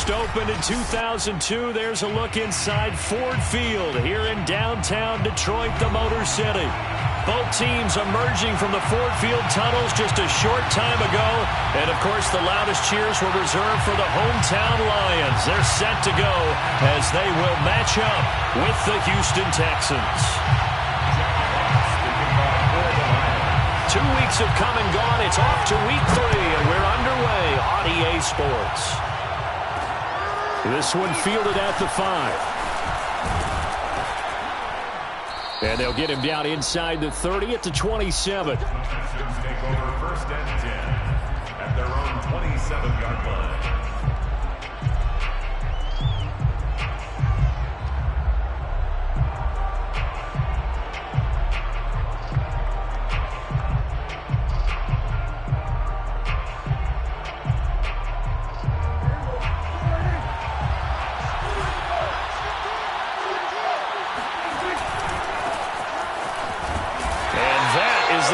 First opened in 2002. There's a look inside Ford Field here in downtown Detroit, the Motor City. Both teams emerging from the Ford Field tunnels just a short time ago. And, of course, the loudest cheers were reserved for the hometown Lions. They're set to go as they will match up with the Houston Texans. 2 weeks have come and gone. It's off to week 3, and we're underway on EA Sports. This one fielded at the 5. And they'll get him down inside the 30 at the 27. Texans take over first and 10 at their own 27-yard line.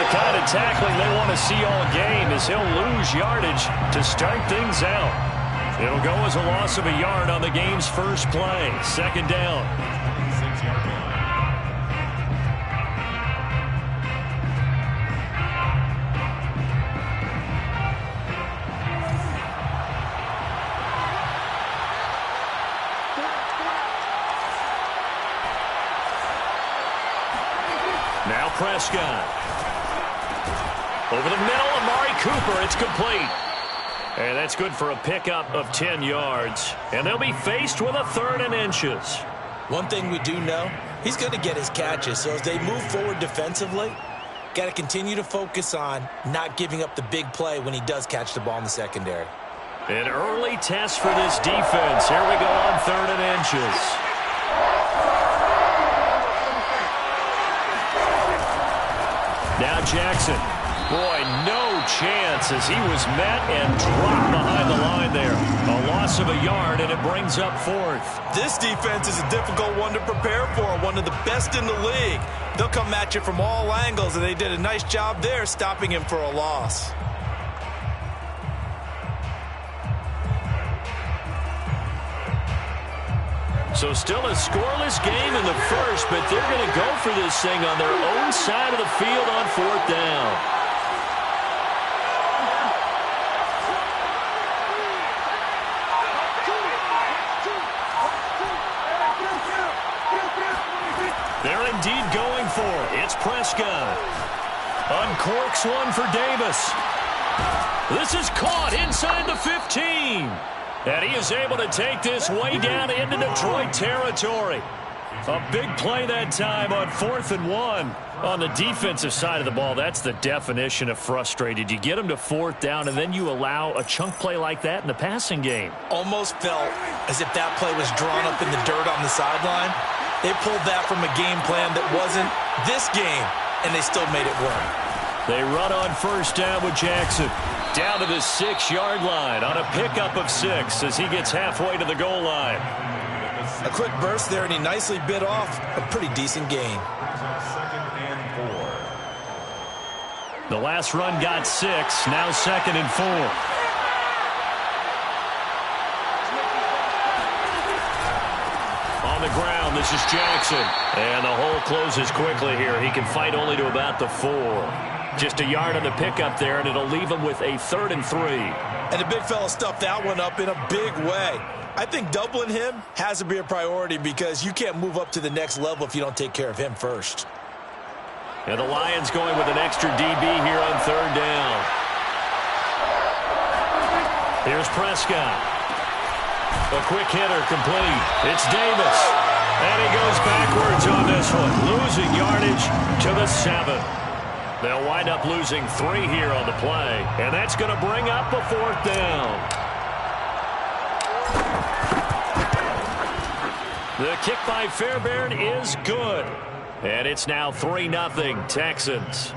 Kind of tackling they want to see all game as he'll lose yardage to start things out. It'll go as a loss of a yard on the game's first play. Second down. 6-yard line. Now Prescott. Over the middle, Amari Cooper, it's complete. And that's good for a pickup of 10 yards. And they'll be faced with a 3rd and inches. One thing we do know, he's going to get his catches. So as they move forward defensively, got to continue to focus on not giving up the big play when he does catch the ball in the secondary. An early test for this defense. Here we go on 3rd and inches. Now Jackson. Boy, no chance as he was met and dropped behind the line there. A loss of a yard, and it brings up 4th. This defense is a difficult one to prepare for, one of the best in the league. They'll come at you from all angles, and they did a nice job there stopping him for a loss. So still a scoreless game in the first, but they're going to go for this thing on their own side of the field on 4th down. They're indeed going for it. It's Prescott. Uncorks one for Davis. This is caught inside the 15. And he is able to take this way down into Detroit territory. A big play that time on 4th and 1. On the defensive side of the ball, that's the definition of frustrated. You get them to 4th down, and then you allow a chunk play like that in the passing game. Almost felt as if that play was drawn up in the dirt on the sideline. They pulled that from a game plan that wasn't this game, and they still made it work. They run on 1st down with Jackson. Down to the 6-yard line on a pickup of 6 as he gets halfway to the goal line. A quick burst there, and he nicely bit off a pretty decent gain. 2nd and 4. The last run got 6, now 2nd and 4. On the ground, this is Jackson. And the hole closes quickly here. He can fight only to about the 4. Just a yard on the pickup there, and it'll leave him with a 3rd and 3. And the big fella stuffed that one up in a big way. I think doubling him has to be a priority because you can't move up to the next level if you don't take care of him first. And the Lions going with an extra DB here on 3rd down. Here's Prescott. A quick hitter complete. It's Davis. And he goes backwards on this one. Losing yardage to the 7. They'll wind up losing 3 here on the play. And that's going to bring up a 4th down. The kick by Fairbairn is good. And it's now 3-0 Texans.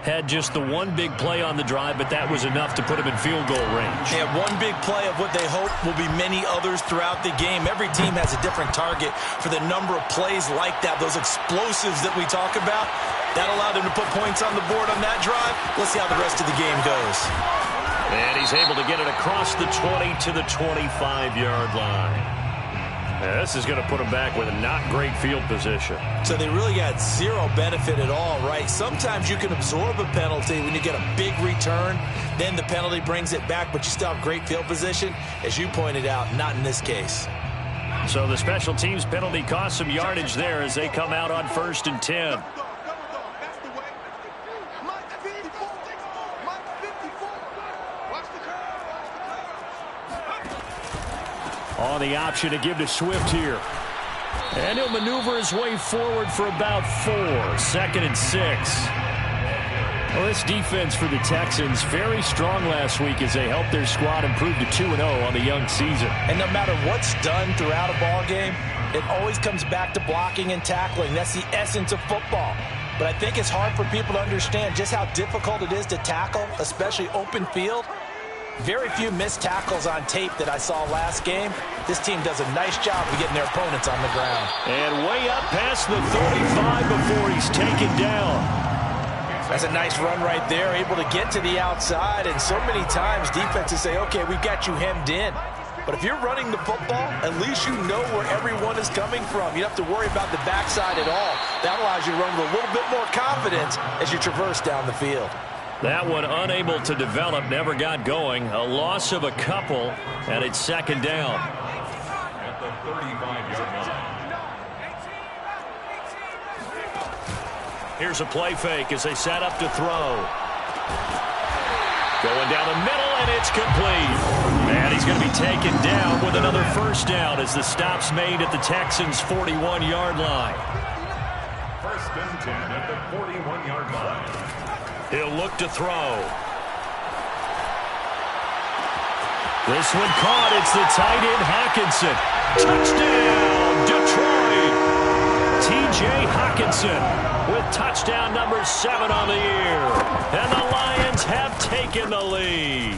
Had just the one big play on the drive, but that was enough to put him in field goal range. Yeah, one big play of what they hope will be many others throughout the game. Every team has a different target for the number of plays like that, those explosives that we talk about. That allowed them to put points on the board on that drive. Let's see how the rest of the game goes. And he's able to get it across the 20 to the 25-yard line. Yeah, this is going to put him back with a not great field position. So they really got zero benefit at all, right? Sometimes you can absorb a penalty when you get a big return. Then the penalty brings it back, but you still have great field position. As you pointed out, not in this case. So the special teams penalty cost some yardage there as they come out on 1st and 10. On the option to give to Swift here. And he'll maneuver his way forward for about 4. 2nd and 6. Well, this defense for the Texans, very strong last week as they helped their squad improve to 2-0 on the young season. And no matter what's done throughout a ball game, it always comes back to blocking and tackling. That's the essence of football. But I think it's hard for people to understand just how difficult it is to tackle, especially open field. Very few missed tackles on tape that I saw last game. This team does a nice job of getting their opponents on the ground. And way up past the 35 before he's taken down. That's a nice run right there, able to get to the outside. And so many times defenses say, okay, we've got you hemmed in. But if you're running the football, at least you know where everyone is coming from. You don't have to worry about the backside at all. That allows you to run with a little bit more confidence as you traverse down the field. That one unable to develop, never got going. A loss of a couple, and it's 2nd down. At the 35-yard line. Here's a play fake as they set up to throw. Going down the middle, and it's complete. And he's going to be taken down with another 1st down as the stop's made at the Texans' 41-yard line. 1st and 10 at the 41-yard line. He'll look to throw. This one caught. It's the tight end, Hockenson. Touchdown, Detroit. T.J. Hockenson with touchdown number 7 on the year. And the Lions have taken the lead.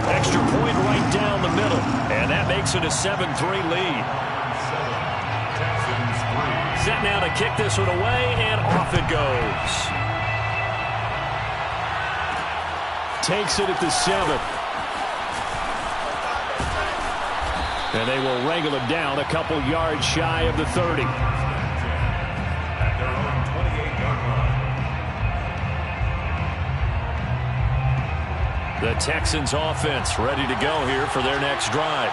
Extra point right down the middle. And that makes it a 7-3 lead. Texans 3. Set now to kick this one away, and off it goes. Takes it at the 7. And they will wrangle him down a couple yards shy of the 30. At their own 28-yard line. The Texans offense ready to go here for their next drive.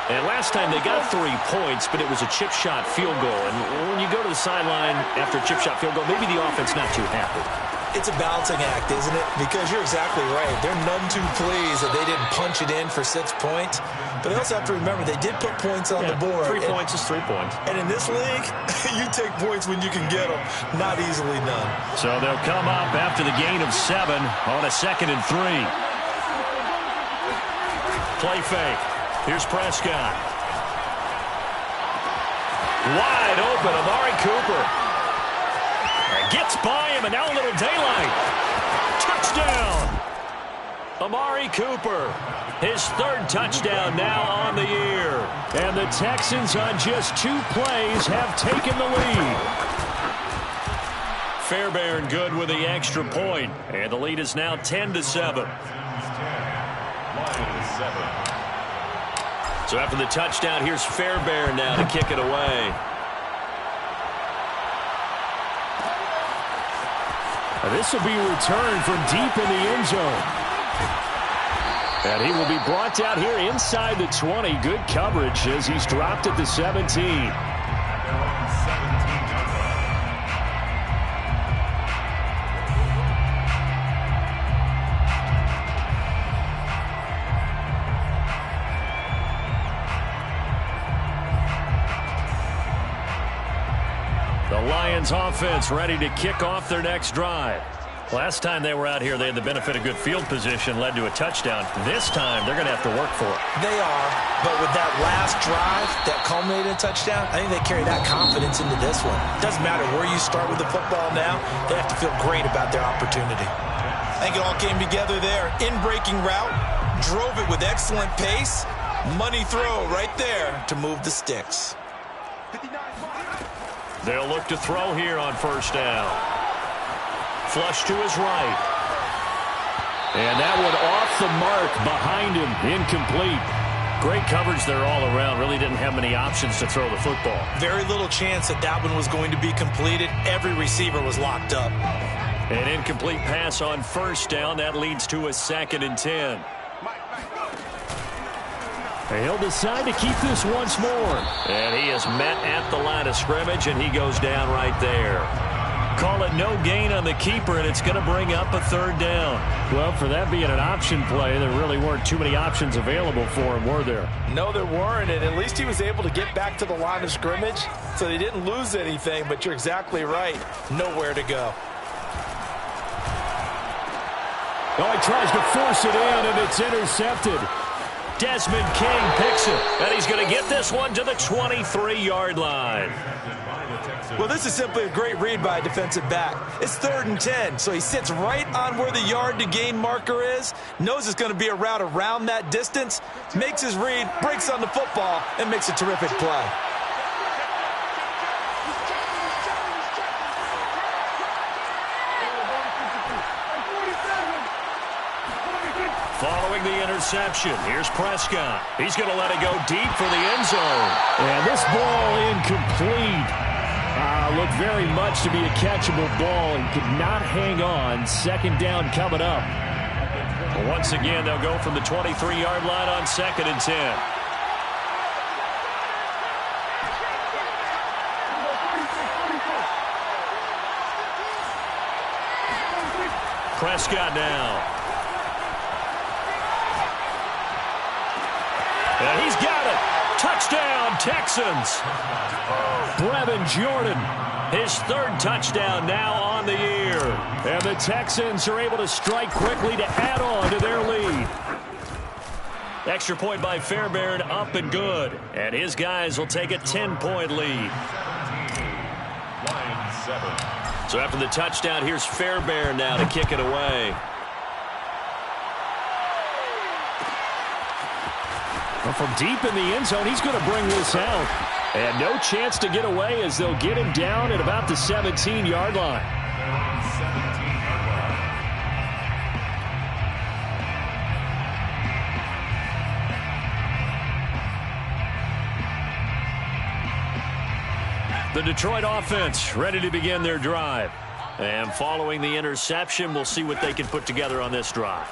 And last time they got 3 points, but it was a chip shot field goal. And when you go to the sideline after a chip shot field goal, maybe the offense not too happy. It's a balancing act, isn't it? Because you're exactly right. They're none too pleased that they didn't punch it in for 6 points. But they also have to remember they did put points on the board. 3 points is 3 points. And in this league, you take points when you can get them. Not easily done. So they'll come up after the gain of 7 on a 2nd and 3. Play fake. Here's Prescott. Wide open, Amari Cooper. Gets by him, and now a little daylight. Touchdown! Amari Cooper, his 3rd touchdown now on the year. And the Texans on just 2 plays have taken the lead. Fairbairn good with the extra point. And the lead is now 10-7. So after the touchdown, here's Fairbairn now to kick it away. This will be returned from deep in the end zone. And he will be brought down here inside the 20. Good coverage as he's dropped at the 17. The Lions offense ready to kick off their next drive. Last time they were out here, they had the benefit of good field position, led to a touchdown. This time, they're going to have to work for it. They are, but with that last drive that culminated in a touchdown, I think they carry that confidence into this one. It doesn't matter where you start with the football now. They have to feel great about their opportunity. I think it all came together there. In-breaking route, drove it with excellent pace. Money throw right there to move the sticks. They'll look to throw here on 1st down. Flush to his right. And that one off the mark behind him, incomplete. Great coverage there all around. Really didn't have many options to throw the football. Very little chance that that one was going to be completed. Every receiver was locked up. An incomplete pass on first down. That leads to a 2nd and 10. He'll decide to keep this once more. And he is met at the line of scrimmage, and he goes down right there. Call it no gain on the keeper, and it's going to bring up a 3rd down. Well, for that being an option play, there really weren't too many options available for him, were there? No, there weren't, and at least he was able to get back to the line of scrimmage, so they didn't lose anything, but you're exactly right. Nowhere to go. Oh, he tries to force it in, and it's intercepted. Desmond King picks it, and he's going to get this one to the 23-yard line. Well, this is simply a great read by a defensive back. It's 3rd and 10, so he sits right on where the yard-to-gain marker is, knows it's going to be a route around that distance, makes his read, breaks on the football, and makes a terrific play. Following the interception, here's Prescott. He's going to let it go deep for the end zone. And this ball incomplete. Looked very much to be a catchable ball and could not hang on. 2nd down coming up. Once again, they'll go from the 23-yard line on 2nd and 10. Prescott now. And he's got it. Touchdown, Texans. Brevin Jordan, his 3rd touchdown now on the year. And the Texans are able to strike quickly to add on to their lead. Extra point by Fairbairn, up and good. And his guys will take a 10-point lead. So after the touchdown, here's Fairbairn now to kick it away. From deep in the end zone, he's going to bring this out. And no chance to get away as they'll get him down at about the 17-yard line. The Detroit offense ready to begin their drive. And following the interception, we'll see what they can put together on this drive.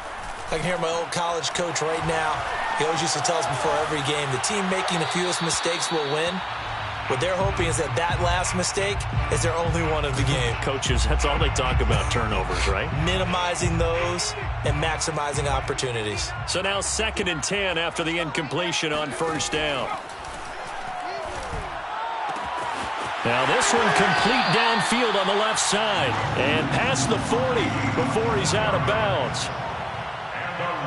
I can hear my old college coach right now. He always used to tell us before every game, the team making the fewest mistakes will win. What they're hoping is that that last mistake is their only one of the game. Coaches, that's all they talk about, turnovers, right? Minimizing those and maximizing opportunities. So now 2nd and 10 after the incompletion on first down. Now this one complete downfield on the left side and past the 40 before he's out of bounds.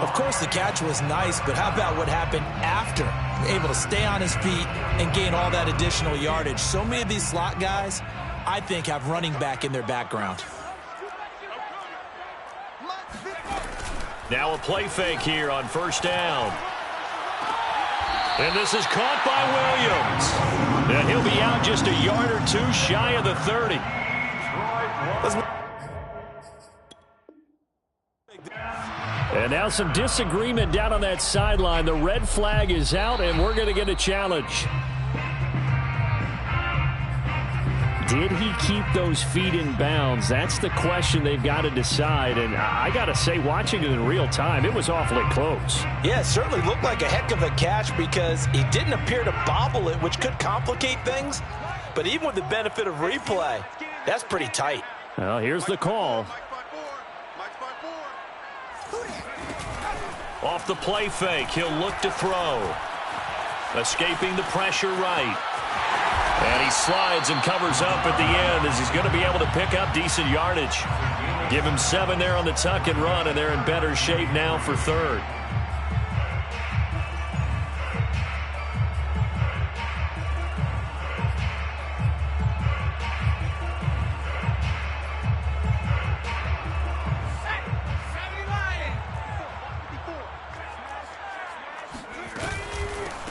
Of course, the catch was nice, but how about what happened after? Able to stay on his feet and gain all that additional yardage. So many of these slot guys, I think, have running back in their background. Now a play fake here on first down. And this is caught by Williams. And he'll be out just a yard or two shy of the 30. And now some disagreement down on that sideline. The red flag is out, and we're going to get a challenge. Did he keep those feet in bounds? That's the question they've got to decide. And I got to say, watching it in real time, it was awfully close. Yeah, it certainly looked like a heck of a catch because he didn't appear to bobble it, which could complicate things. But even with the benefit of replay, that's pretty tight. Well, here's the call. Off the play fake, he'll look to throw. Escaping the pressure right. And he slides and covers up at the end as he's going to be able to pick up decent yardage. Give him 7 there on the tuck and run, and they're in better shape now for third.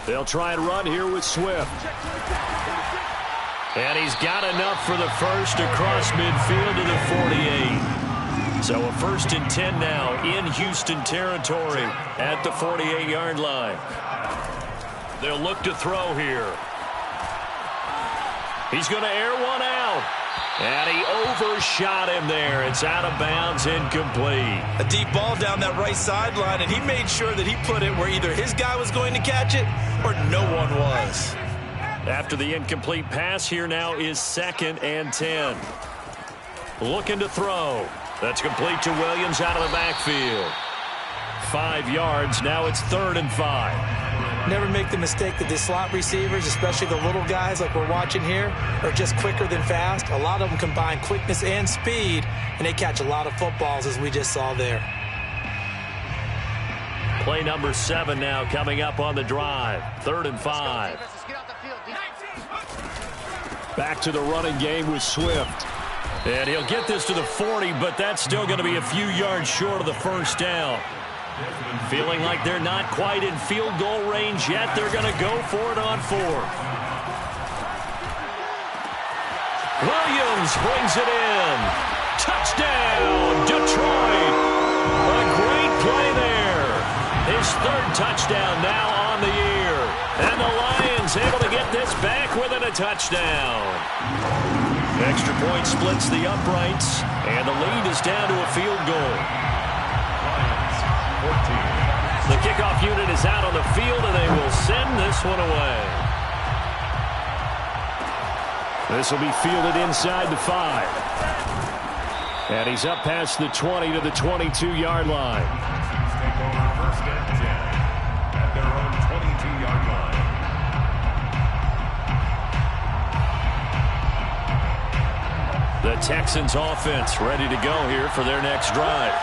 They'll try and run here with Swift. And he's got enough for the first across midfield to the 48. So a 1st and 10 now in Houston territory at the 48-yard line. They'll look to throw here. He's going to air one out. And he overshot him there. It's out of bounds, incomplete. A deep ball down that right sideline, and he made sure that he put it where either his guy was going to catch it or no one was. After the incomplete pass, here now is 2nd and 10. Looking to throw. That's complete to Williams out of the backfield. 5 yards. Now it's 3rd and 5. Never make the mistake that the slot receivers, especially the little guys like we're watching here, are just quicker than fast. A lot of them combine quickness and speed, and they catch a lot of footballs, as we just saw there. Play number 7 now coming up on the drive. 3rd and 5. Back to the running game with Swift. And he'll get this to the 40, but that's still going to be a few yards short of the 1st down. Feeling like they're not quite in field goal range yet. They're going to go for it on 4th. Williams brings it in. Touchdown, Detroit. A great play there. His 3rd touchdown now on the year. And the Lions able to get this back within a touchdown. Extra point splits the uprights, and the lead is down to a field goal. The kickoff unit is out on the field, and they will send this one away. This will be fielded inside the 5. And he's up past the 20 to the 22-yard line. Take over 1st and 10 at their own 22-yard line. The Texans offense ready to go here for their next drive.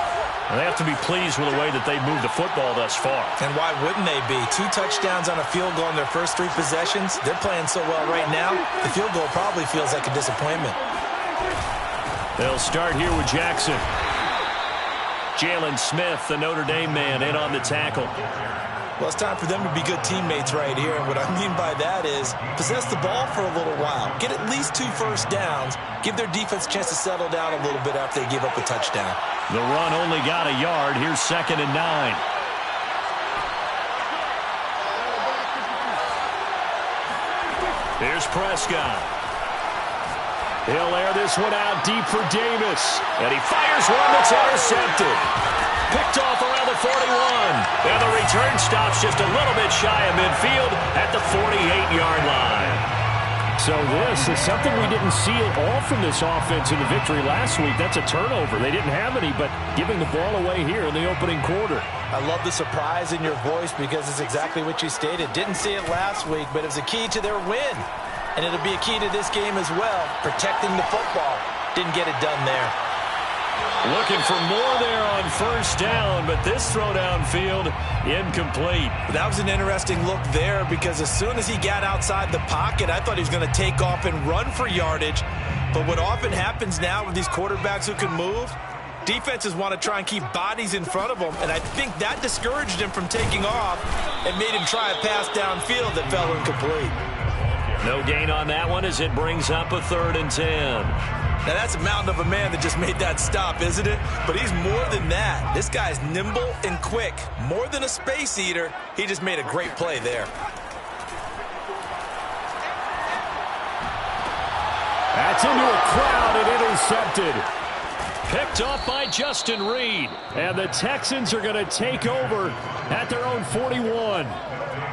And they have to be pleased with the way that they've moved the football thus far. And why wouldn't they be? 2 touchdowns on a field goal in their first 3 possessions. They're playing so well right now, the field goal probably feels like a disappointment. They'll start here with Jackson. Jalen Smith, the Notre Dame man, in on the tackle. Well, it's time for them to be good teammates right here. And what I mean by that is possess the ball for a little while. Get at least 2 first downs. Give their defense a chance to settle down a little bit after they give up a touchdown. The run only got a yard. Here's 2nd and 9. Here's Prescott. He'll air this one out deep for Davis. And he fires one that's intercepted. Picked off around the 41. And the return stops just a little bit shy of midfield at the 48-yard line. So this is something we didn't see at all from this offense in the victory last week. That's a turnover. They didn't have any, but giving the ball away here in the opening quarter. I love the surprise in your voice because it's exactly what you stated. Didn't see it last week, but it was a key to their win. And it'll be a key to this game as well, protecting the football. Didn't get it done there. Looking for more there on 1st down, but this throw downfield incomplete. That was an interesting look there because as soon as he got outside the pocket, I thought he was going to take off and run for yardage. But what often happens now with these quarterbacks who can move, defenses want to try and keep bodies in front of them, and I think that discouraged him from taking off and made him try a pass downfield that fell incomplete. No gain on that one as it brings up a 3rd and 10. Now, that's a mountain of a man that just made that stop, isn't it? But he's more than that. This guy's nimble and quick. More than a space eater, he just made a great play there. That's into a crowd and intercepted. Picked off by Justin Reed. And the Texans are going to take over at their own 41.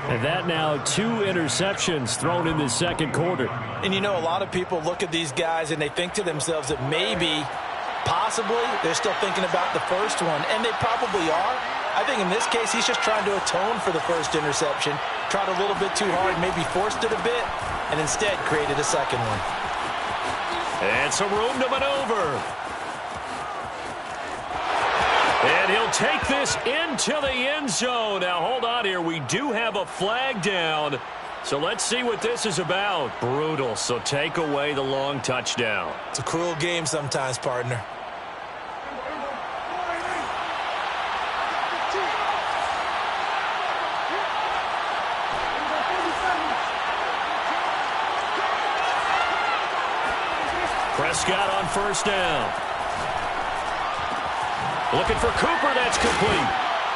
And that now 2 interceptions thrown in the 2nd quarter. And you know, a lot of people look at these guys and they think to themselves that maybe, possibly, they're still thinking about the first one. And they probably are. I think in this case, he's just trying to atone for the first interception. Tried a little bit too hard, maybe forced it a bit, and instead created a 2nd one. And some room to maneuver. And he'll take this into the end zone. Now, hold on here. We do have a flag down. So let's see what this is about. Brutal. So take away the long touchdown. It's a cruel game sometimes, partner. Prescott on 1st down. Looking for Cooper, that's complete.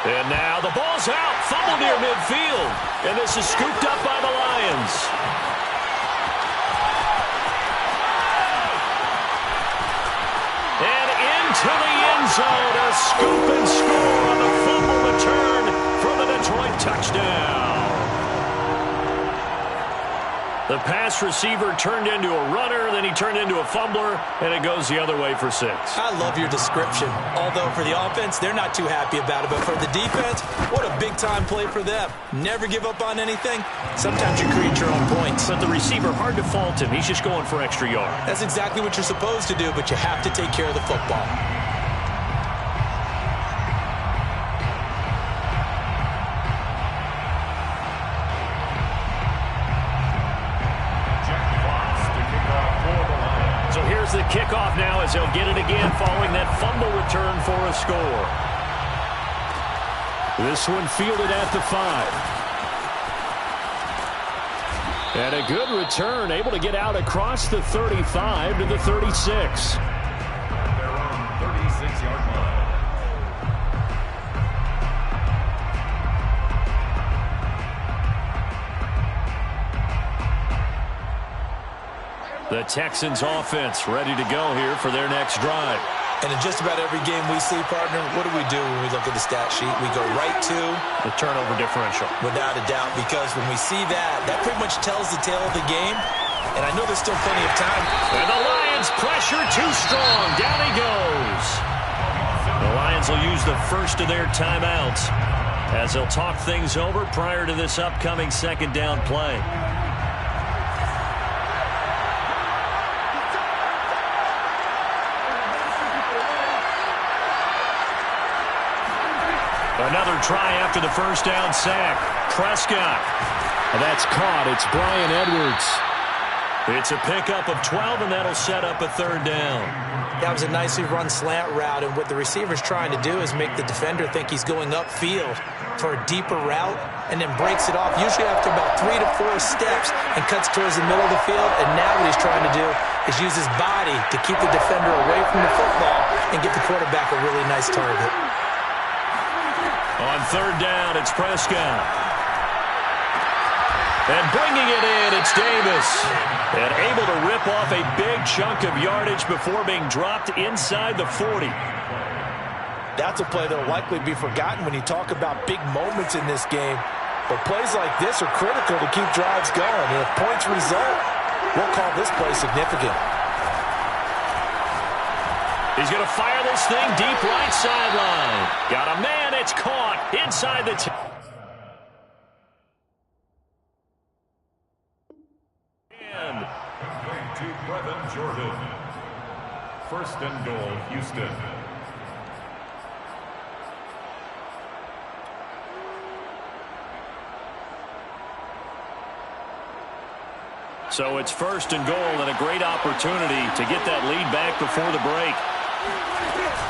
And now the ball's out, fumble near midfield. And this is scooped up by the Lions. And into the end zone, a scoop and score on the fumble return for the Detroit touchdown. The pass receiver turned into a runner, then he turned into a fumbler, and it goes the other way for 6. I love your description. Although for the offense, they're not too happy about it. But for the defense, what a big-time play for them. Never give up on anything. Sometimes you create your own points. But the receiver, hard to fault him. He's just going for extra yard. That's exactly what you're supposed to do, but you have to take care of the football. The kickoff now as they'll get it again following that fumble return for a score. This one fielded at the 5. And a good return, able to get out across the 35 to the 36. Their own 36-yard line. The Texans offense ready to go here for their next drive. And in just about every game we see, partner, what do we do when we look at the stat sheet? We go right to the turnover differential. Without a doubt, because when we see that, that pretty much tells the tale of the game. And I know there's still plenty of time. And the Lions pressure too strong. Down he goes. The Lions will use the first of their timeouts as they'll talk things over prior to this upcoming second down play. Another try after the first down sack. Prescott. That's caught. It's Bryan Edwards. It's a pickup of 12, and that'll set up a third down. That was a nicely run slant route, and what the receiver's trying to do is make the defender think he's going upfield for a deeper route, and then breaks it off, usually after about 3 to 4 steps, and cuts towards the middle of the field. And now what he's trying to do is use his body to keep the defender away from the football and get the quarterback a really nice target. On third down, it's Prescott. And bringing it in, it's Davis. And able to rip off a big chunk of yardage before being dropped inside the 40. That's a play that will likely be forgotten when you talk about big moments in this game. But plays like this are critical to keep drives going. And if points result, we'll call this play significant. He's going to fire this thing deep right sideline. Got a man, it's caught inside the 10. To Brevin Jordan. First and goal, Houston. So it's first and goal and a great opportunity to get that lead back before the break.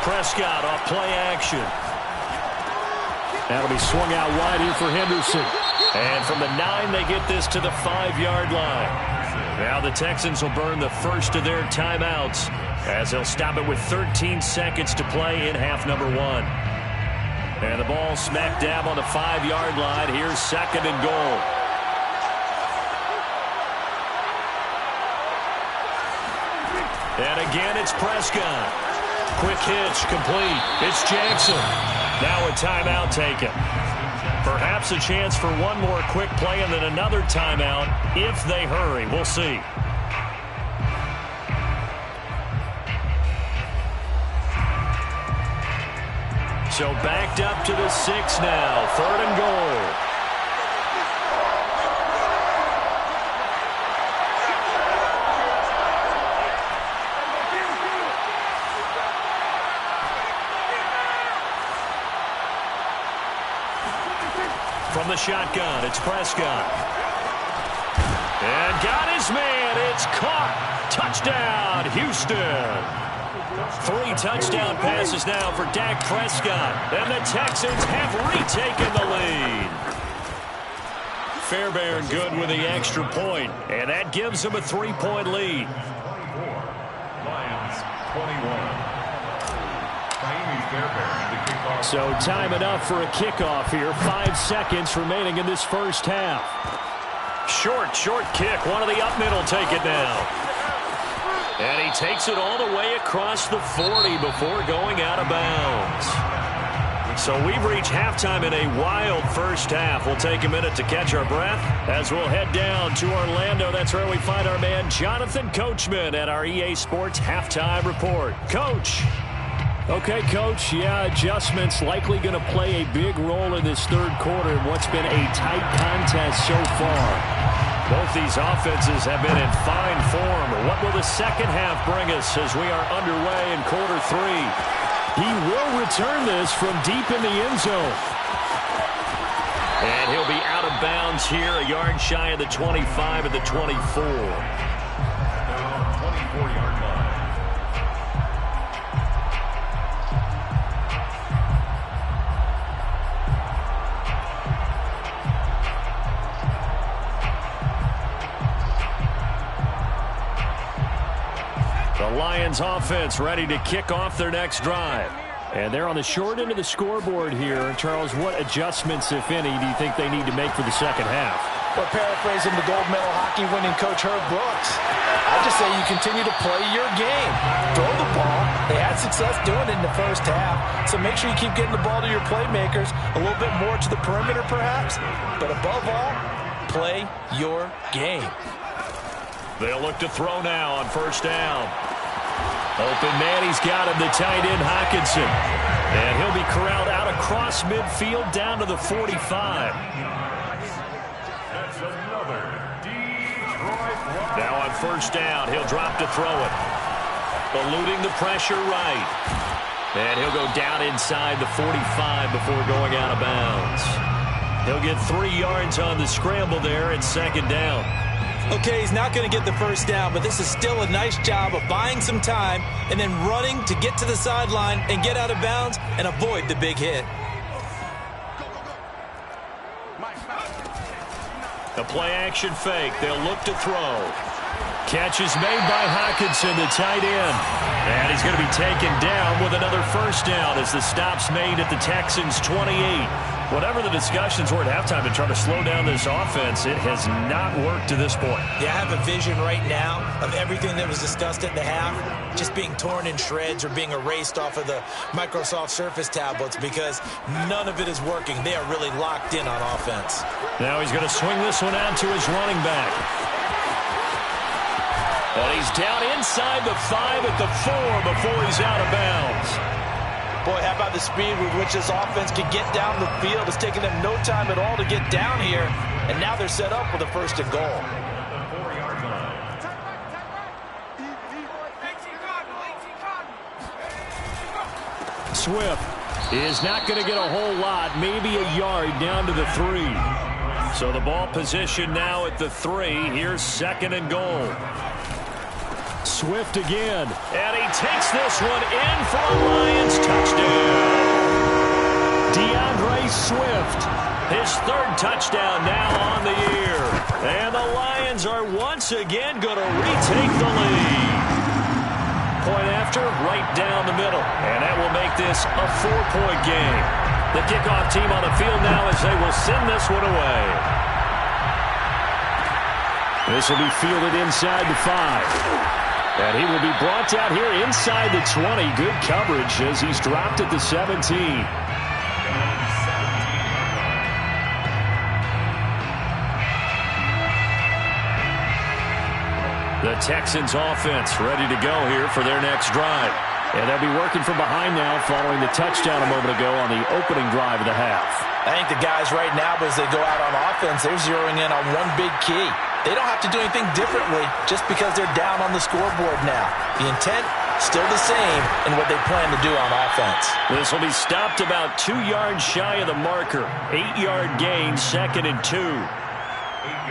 Prescott off play action. That'll be swung out wide here for Henderson. And from the 9, they get this to the 5-yard line. Now the Texans will burn the first of their timeouts as they'll stop it with 13 seconds to play in half number 1. And the ball smack dab on the 5-yard line. Here's second and goal. And again, it's Prescott. Quick hitch, complete. It's Jackson. Now a timeout taken. Perhaps a chance for one more quick play and then another timeout if they hurry. We'll see. So backed up to the 6 now. Third and goal. From the shotgun, it's Prescott. And got his man. It's caught. Touchdown, Houston. 3 touchdown passes now for Dak Prescott. And the Texans have retaken the lead. Fairbairn good with the extra point. And that gives them a 3-point lead. 24. Lions 21. So time enough for a kickoff here. 5 seconds remaining in this first half. Short kick. One of the up middle take it now. And he takes it all the way across the 40 before going out of bounds. So we've reached halftime in a wild first half. We'll take a minute to catch our breath as we'll head down to Orlando. That's where we find our man Jonathan Coachman at our EA Sports Halftime Report. Coach. Okay, Coach, adjustments likely going to play a big role in this third quarter in what's been a tight contest so far. Both these offenses have been in fine form. What will the second half bring us as we are underway in quarter 3? He will return this from deep in the end zone. And he'll be out of bounds here, a yard shy of the 25 at the 24. 24-yard line. The Lions offense ready to kick off their next drive. And they're on the short end of the scoreboard here. Charles, what adjustments, if any, do you think they need to make for the second half? Well, paraphrasing the gold medal hockey winning coach Herb Brooks, I just say you continue to play your game. Throw the ball. They had success doing it in the first half, so make sure you keep getting the ball to your playmakers, a little bit more to the perimeter perhaps, but above all, play your game. They'll look to throw now on first down. Open man, he's got him, the tight end Hockenson. And he'll be corralled out across midfield down to the 45. That's another Detroit line. Now on first down, he'll drop to throw it. Eluding the pressure right. And he'll go down inside the 45 before going out of bounds. He'll get 3 yards on the scramble there at second down. Okay, he's not going to get the first down, but this is still a nice job of buying some time and then running to get to the sideline and get out of bounds and avoid the big hit. A play-action fake. They'll look to throw. Catch is made by Hockenson, the tight end. And he's going to be taken down with another first down as the stop's made at the Texans' 28. Whatever the discussions were at halftime to try to slow down this offense, it has not worked to this point. Yeah, I have a vision right now of everything that was discussed at the half just being torn in shreds or being erased off of the Microsoft Surface tablets because none of it is working. They are really locked in on offense. Now he's going to swing this one out to his running back. And he's down inside the 5 at the 4 before he's out of bounds. Boy, how about the speed with which this offense can get down the field? It's taken them no time at all to get down here, and now they're set up with a first and goal. Swift is not going to get a whole lot, maybe a yard down to the 3. So the ball position now at the 3. Here's second and goal. Swift again, and he takes this one in for a Lions touchdown. DeAndre Swift, his 3rd touchdown now on the year. And the Lions are once again going to retake the lead. Point after, right down the middle. And that will make this a 4-point game. The kickoff team on the field now as they will send this one away. This will be fielded inside the 5. And he will be brought down here inside the 20. Good coverage as he's dropped at the 17. The Texans offense ready to go here for their next drive. And they'll be working from behind now following the touchdown a moment ago on the opening drive of the half. I think the guys right now, as they go out on offense, they're zeroing in on one big key. They don't have to do anything differently just because they're down on the scoreboard now. The intent, still the same in what they plan to do on offense. This will be stopped about 2 yards shy of the marker. 8-yard gain, second and 2.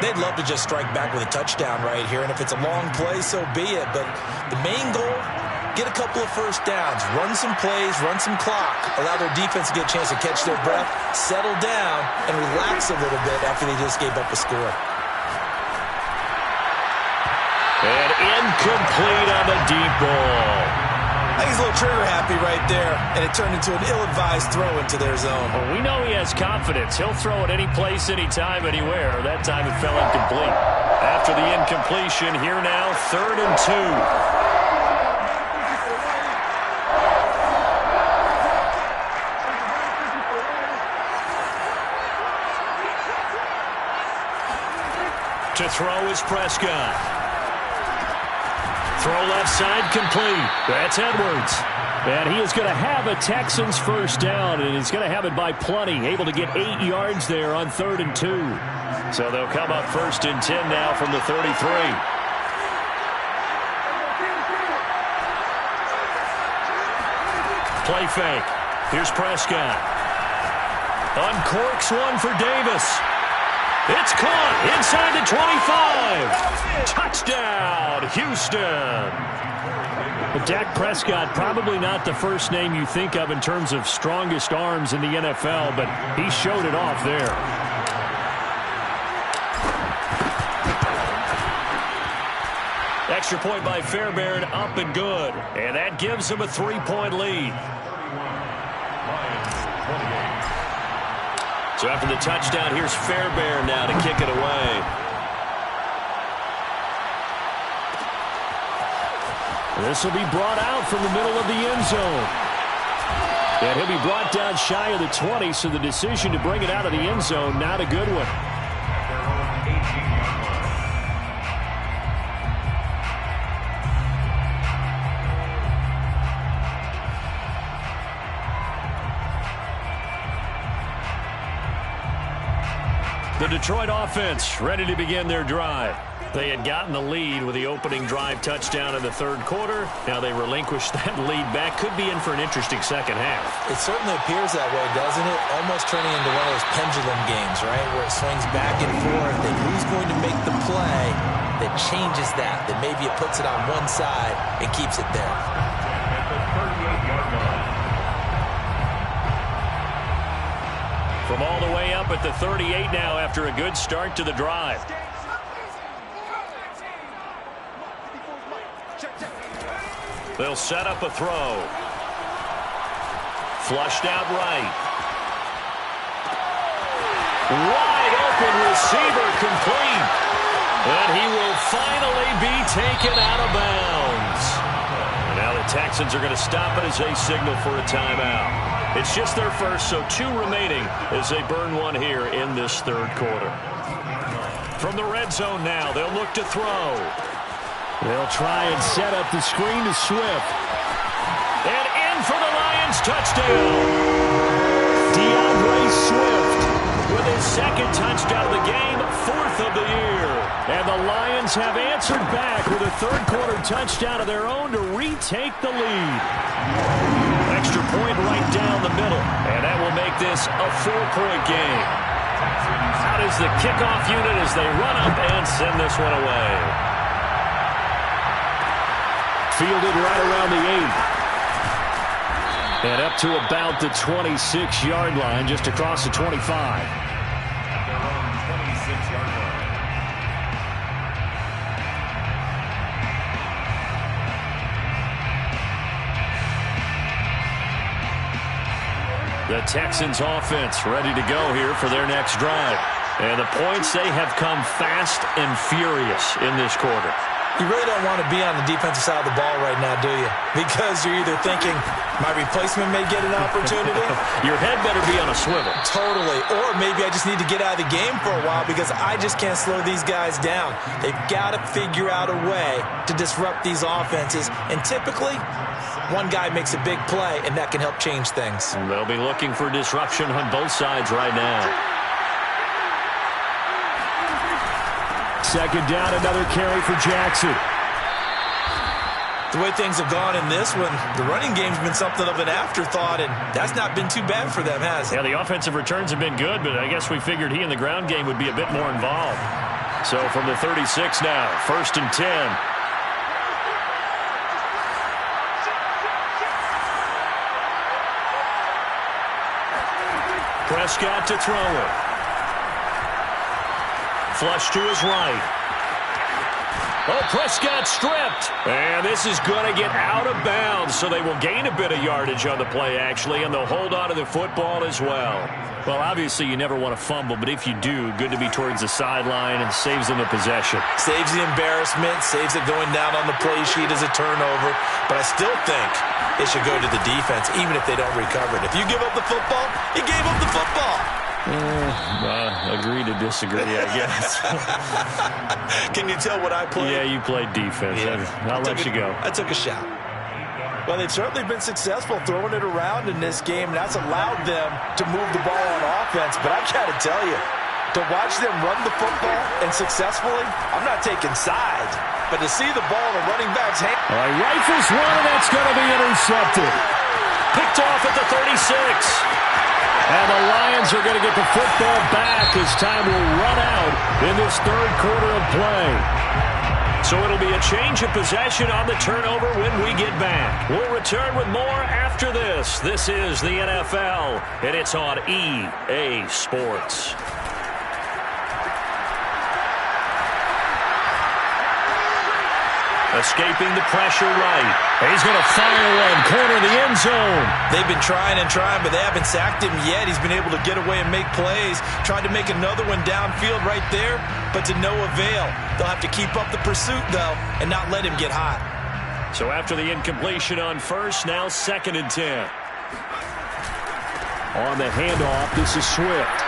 They'd love to just strike back with a touchdown right here, and if it's a long play, so be it. But the main goal, get a couple of first downs, run some plays, run some clock, allow their defense to get a chance to catch their breath, settle down, and relax a little bit after they just gave up a score. And incomplete on the deep ball. I think He's a little trigger happy right there, and it turned into an ill-advised throw into their zone. Well, we know he has confidence. He'll throw it any place, anytime, anywhere. That time it fell incomplete. After the incompletion, here now, 3rd and 2. To throw is Prescott. Throw left side complete. That's Edwards. And he is going to have a Texans first down, and he's going to have it by plenty. Able to get 8 yards there on 3rd and 2. So they'll come up 1st and 10 now from the 33. Play fake. Here's Prescott. Uncorks one for Davis. It's caught inside the 25. Touchdown, Houston. But Dak Prescott, probably not the first name you think of in terms of strongest arms in the NFL, but he showed it off there. Extra point by Fairbairn, up and good. And that gives him a 3-point lead. So after the touchdown, here's Fairbairn now to kick it away. This will be brought out from the middle of the end zone. And he'll be brought down shy of the 20, so the decision to bring it out of the end zone, not a good one. The Detroit offense ready to begin their drive. They had gotten the lead with the opening drive touchdown in the 3rd quarter. Now they relinquished that lead back. Could be in for an interesting second half. It certainly appears that way, doesn't it? Almost turning into one of those pendulum games, right? Where it swings back and forth. And who's going to make the play that changes that? That maybe it puts it on one side and keeps it there. At the 38-yard line. From all the way up at the 38 now after a good start to the drive. They'll set up a throw. Flushed out right. Wide open receiver complete. And he will finally be taken out of bounds. And now the Texans are going to stop it as they signal for a timeout. It's just their first, so 2 remaining as they burn one here in this 3rd quarter. From the red zone now, they'll look to throw. They'll try and set up the screen to Swift. And in for the Lions touchdown. DeAndre Swift with his 2nd touchdown of the game, 4th of the year. And the Lions have answered back with a 3rd quarter touchdown of their own to retake the lead. Extra point right down the middle, and that will make this a 4-point game. Out is the kickoff unit as they run up and send this one away. Fielded right around the 8. And up to about the 26-yard line, just across the 25. At their own 26-yard line. The Texans offense ready to go here for their next drive. And the points, they have come fast and furious in this quarter. You really don't want to be on the defensive side of the ball right now, do you? Because you're either thinking, my replacement may get an opportunity. Your head better be on a swivel. Totally. Or maybe I just need to get out of the game for a while because I just can't slow these guys down. They've got to figure out a way to disrupt these offenses. And typically, one guy makes a big play, and that can help change things. And they'll be looking for disruption on both sides right now. 2nd down, another carry for Jackson. The way things have gone in this one, the running game's been something of an afterthought, and that's not been too bad for them, has it? Yeah, the offensive returns have been good, but I guess we figured he in the ground game would be a bit more involved. So from the 36 now, 1st and 10. Prescott to throw it. Flush to his right. Oh, Prescott stripped. And this is going to get out of bounds, so they will gain a bit of yardage on the play, actually, and they'll hold on to the football as well. Well, obviously, you never want to fumble, but if you do, good to be towards the sideline and saves them the possession. Saves the embarrassment, saves it going down on the play sheet as a turnover. But I still think it should go to the defense, even if they don't recover it. If you give up the football, you gave up the football. Agree to disagree, I guess. Can you tell what I played? Yeah, you played defense. Yeah. I'll let you go. I took a shot. Well, they've certainly been successful throwing it around in this game. That's allowed them to move the ball on offense. But I've got to tell you, to watch them run the football and successfully, I'm not taking sides. But to see the ball in a running back's hand. All right, rifles one, and that's going to be intercepted. Picked off at the 36. And the Lions are going to get the football back as time will run out in this third quarter of play. So it'll be a change of possession on the turnover when we get back. We'll return with more after this. This is the NFL, and it's on EA Sports. Escaping the pressure right. He's going to fire one, corner the end zone. They've been trying and trying, but they haven't sacked him yet. He's been able to get away and make plays. Tried to make another one downfield right there, but to no avail. They'll have to keep up the pursuit, though, and not let him get hot. So after the incompletion on first, now 2nd and 10. On the handoff, this is Swift.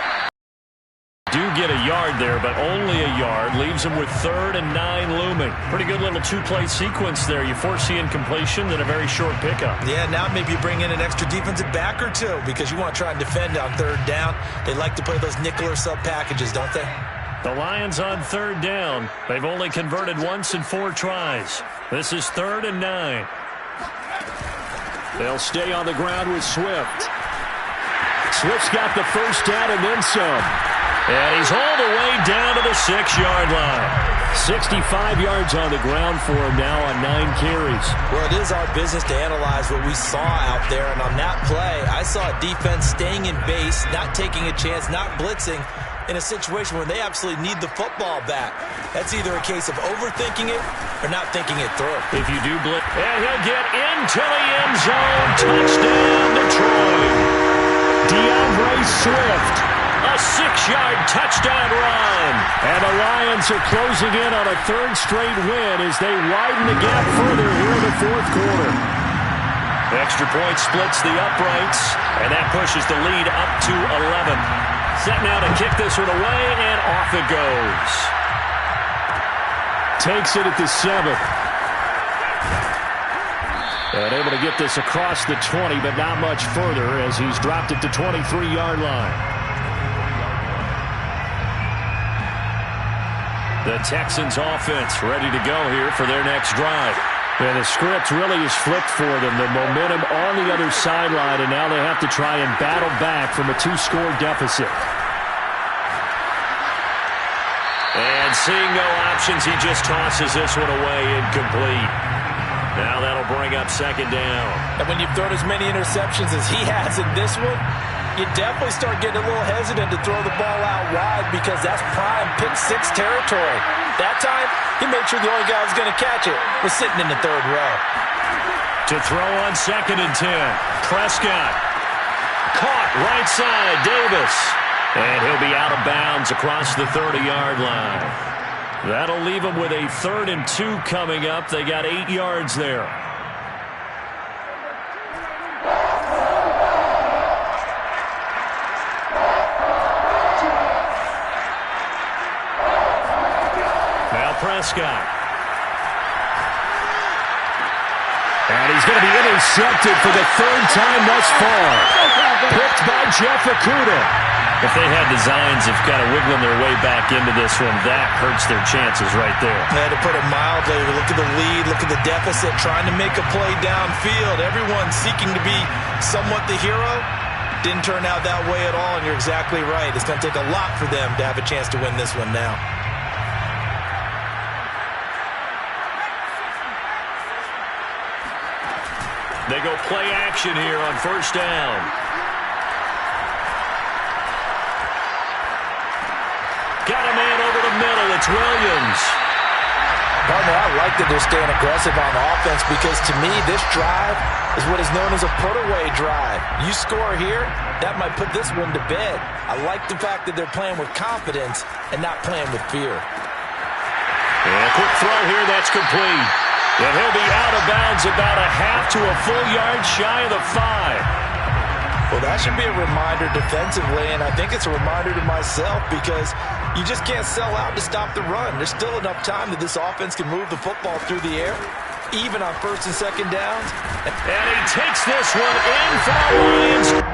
Do get a yard there, but only a yard. Leaves them with 3rd and 9 looming. Pretty good little two-play sequence there. You force the incompletion, then a very short pickup. Yeah, now maybe you bring in an extra defensive back or two because you want to try and defend on 3rd down. They like to play those nickel or sub packages, don't they? The Lions on 3rd down. They've only converted once in 4 tries. This is 3rd and 9. They'll stay on the ground with Swift. Swift's got the first down and then some. And he's all the way down to the 6-yard line. 65 yards on the ground for him now on 9 carries. Well, it is our business to analyze what we saw out there. And on that play, I saw a defense staying in base, not taking a chance, not blitzing in a situation where they absolutely need the football back. That's either a case of overthinking it or not thinking it through. If you do blitz, and he'll get into the end zone. Touchdown, Detroit. DeAndre Swift. A 6-yard touchdown run. And the Lions are closing in on a 3rd straight win as they widen the gap further here in the 4th quarter. The extra point splits the uprights, and that pushes the lead up to 11. Set now to kick this one away, and off it goes. Takes it at the 7. And able to get this across the 20, but not much further as he's dropped it to 23-yard line. The Texans offense ready to go here for their next drive. And the script really is flipped for them. The momentum on the other sideline, and now they have to try and battle back from a 2-score deficit. And seeing no options, he just tosses this one away incomplete. Now that'll bring up 2nd down. And when you've thrown as many interceptions as he has in this one, you definitely start getting a little hesitant to throw the ball out wide because that's prime pick-6 territory. That time, he made sure the only guy who was going to catch it was sitting in the 3rd row. To throw on 2nd and 10. Prescott. Caught right side, Davis. And he'll be out of bounds across the 30-yard line. That'll leave him with a 3rd and 2 coming up. They got 8 yards there. Prescott. And he's going to be intercepted for the 3rd time thus far. Picked by Jeff Okudah. If they had designs of kind of wiggling their way back into this one, that hurts their chances right there. Yeah, to put it mildly, look at the lead, look at the deficit, trying to make a play downfield. Everyone seeking to be somewhat the hero. Didn't turn out that way at all, and you're exactly right. It's going to take a lot for them to have a chance to win this one now. They go play action here on 1st down. Got a man over the middle. It's Williams. Hard to Certainly, I like that they're staying aggressive on offense because, to me, this drive is what is known as a put-away drive. You score here, that might put this one to bed. I like the fact that they're playing with confidence and not playing with fear. And a quick throw here that's complete. And he'll be out of bounds about a half to a full yard shy of the 5. Well, that should be a reminder defensively, and I think it's a reminder to myself because you just can't sell out to stop the run. There's still enough time that this offense can move the football through the air, even on first and second downs. And he takes this one in for the Lions.